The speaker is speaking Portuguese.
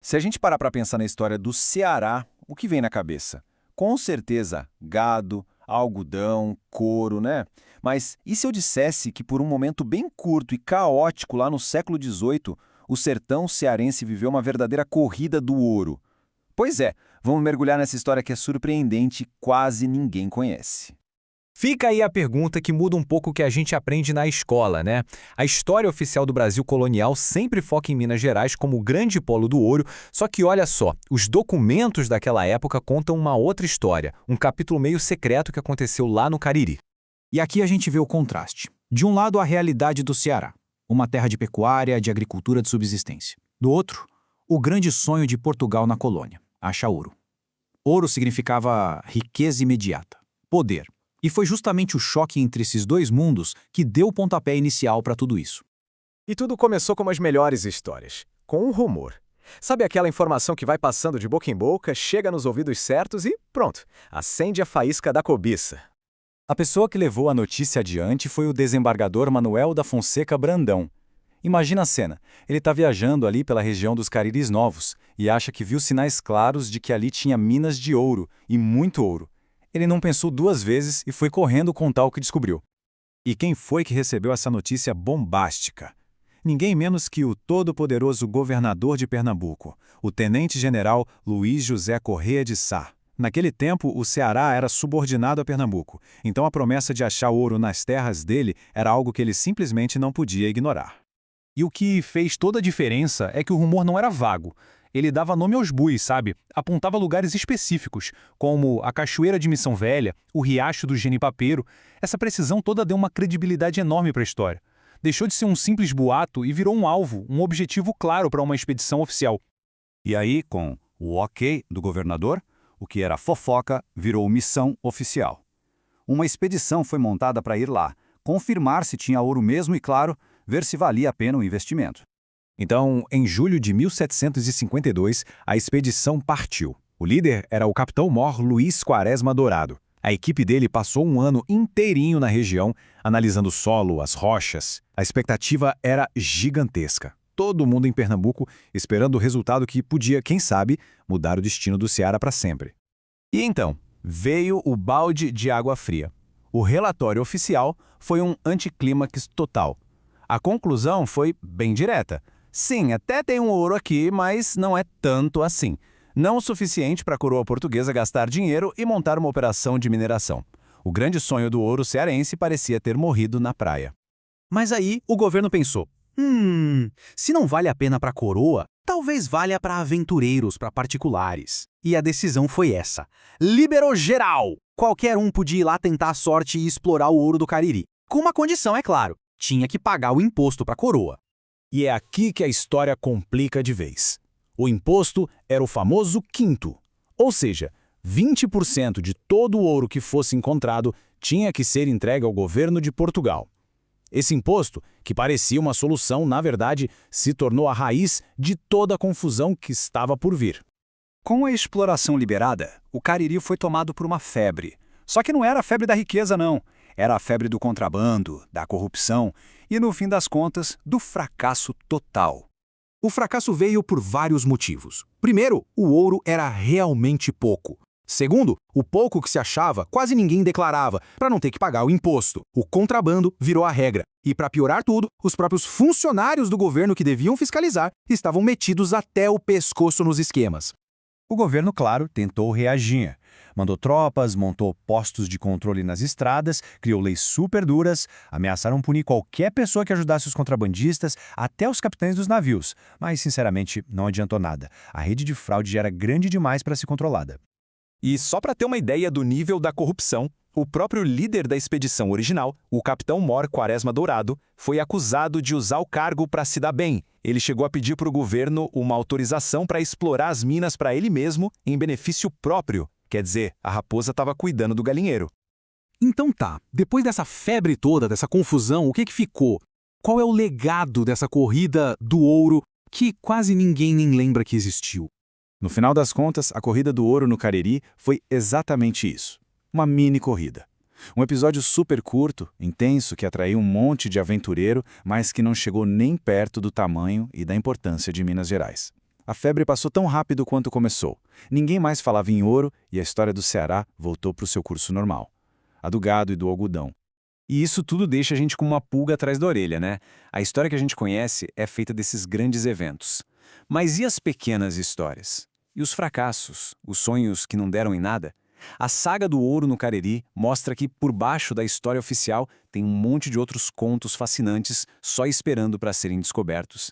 Se a gente parar para pensar na história do Ceará, o que vem na cabeça? Com certeza, gado, algodão, couro, né? Mas e se eu dissesse que por um momento bem curto e caótico lá no século XVIII, o sertão cearense viveu uma verdadeira corrida do ouro? Pois é, vamos mergulhar nessa história que é surpreendente e quase ninguém conhece. Fica aí a pergunta que muda um pouco o que a gente aprende na escola, né? A história oficial do Brasil colonial sempre foca em Minas Gerais como o grande polo do ouro, só que olha só, os documentos daquela época contam uma outra história, um capítulo meio secreto que aconteceu lá no Cariri. E aqui a gente vê o contraste. De um lado, a realidade do Ceará, uma terra de pecuária, de agricultura de subsistência. Do outro, o grande sonho de Portugal na colônia, achar ouro. Ouro significava riqueza imediata, poder. E foi justamente o choque entre esses dois mundos que deu o pontapé inicial para tudo isso. E tudo começou como as melhores histórias, com um rumor. Sabe aquela informação que vai passando de boca em boca, chega nos ouvidos certos e pronto, acende a faísca da cobiça. A pessoa que levou a notícia adiante foi o desembargador Manuel da Fonseca Brandão. Imagina a cena, ele está viajando ali pela região dos Cariris Novos e acha que viu sinais claros de que ali tinha minas de ouro, e muito ouro. Ele não pensou duas vezes e foi correndo contar o que descobriu. E quem foi que recebeu essa notícia bombástica? Ninguém menos que o todo-poderoso governador de Pernambuco, o tenente-general Luiz José Corrêa de Sá. Naquele tempo, o Ceará era subordinado a Pernambuco, então a promessa de achar ouro nas terras dele era algo que ele simplesmente não podia ignorar. E o que fez toda a diferença é que o rumor não era vago. Ele dava nome aos buis, sabe? Apontava lugares específicos, como a Cachoeira de Missão Velha, o Riacho do Genipapeiro. Essa precisão toda deu uma credibilidade enorme para a história. Deixou de ser um simples boato e virou um alvo, um objetivo claro para uma expedição oficial. E aí, com o ok do governador, o que era fofoca virou missão oficial. Uma expedição foi montada para ir lá, confirmar se tinha ouro mesmo e, claro, ver se valia a pena o investimento. Então, em julho de 1752, a expedição partiu. O líder era o capitão-mor Luiz Quaresma Dourado. A equipe dele passou um ano inteirinho na região, analisando o solo, as rochas. A expectativa era gigantesca. Todo mundo em Pernambuco esperando o resultado que podia, quem sabe, mudar o destino do Ceará para sempre. E então, veio o balde de água fria. O relatório oficial foi um anticlímax total. A conclusão foi bem direta. Sim, até tem um ouro aqui, mas não é tanto assim. Não o suficiente para a coroa portuguesa gastar dinheiro e montar uma operação de mineração. O grande sonho do ouro cearense parecia ter morrido na praia. Mas aí o governo pensou, se não vale a pena para a coroa, talvez valha para aventureiros, para particulares. E a decisão foi essa. Liberou geral! Qualquer um podia ir lá tentar a sorte e explorar o ouro do Cariri. Com uma condição, é claro. Tinha que pagar o imposto para a coroa. E é aqui que a história complica de vez. O imposto era o famoso quinto, ou seja, 20% de todo o ouro que fosse encontrado tinha que ser entregue ao governo de Portugal. Esse imposto, que parecia uma solução, na verdade, se tornou a raiz de toda a confusão que estava por vir. Com a exploração liberada, o Cariri foi tomado por uma febre. Só que não era a febre da riqueza, não. Era a febre do contrabando, da corrupção e, no fim das contas, do fracasso total. O fracasso veio por vários motivos. Primeiro, o ouro era realmente pouco. Segundo, o pouco que se achava, quase ninguém declarava, para não ter que pagar o imposto. O contrabando virou a regra. E, para piorar tudo, os próprios funcionários do governo que deviam fiscalizar estavam metidos até o pescoço nos esquemas. O governo, claro, tentou reagir. Mandou tropas, montou postos de controle nas estradas, criou leis super duras, ameaçaram punir qualquer pessoa que ajudasse os contrabandistas, até os capitães dos navios. Mas, sinceramente, não adiantou nada. A rede de fraude já era grande demais para ser controlada. E só para ter uma ideia do nível da corrupção, o próprio líder da expedição original, o capitão-mor Quaresma Dourado, foi acusado de usar o cargo para se dar bem. Ele chegou a pedir para o governo uma autorização para explorar as minas para ele mesmo em benefício próprio. Quer dizer, a raposa estava cuidando do galinheiro. Então tá, depois dessa febre toda, dessa confusão, o que ficou? Qual é o legado dessa corrida do ouro que quase ninguém nem lembra que existiu? No final das contas, a corrida do ouro no Cariri foi exatamente isso. Uma mini corrida. Um episódio super curto, intenso, que atraiu um monte de aventureiro, mas que não chegou nem perto do tamanho e da importância de Minas Gerais. A febre passou tão rápido quanto começou. Ninguém mais falava em ouro e a história do Ceará voltou para o seu curso normal. A do gado e do algodão. E isso tudo deixa a gente com uma pulga atrás da orelha, né? A história que a gente conhece é feita desses grandes eventos. Mas e as pequenas histórias? E os fracassos? Os sonhos que não deram em nada? A saga do ouro no Cariri mostra que, por baixo da história oficial, tem um monte de outros contos fascinantes só esperando para serem descobertos.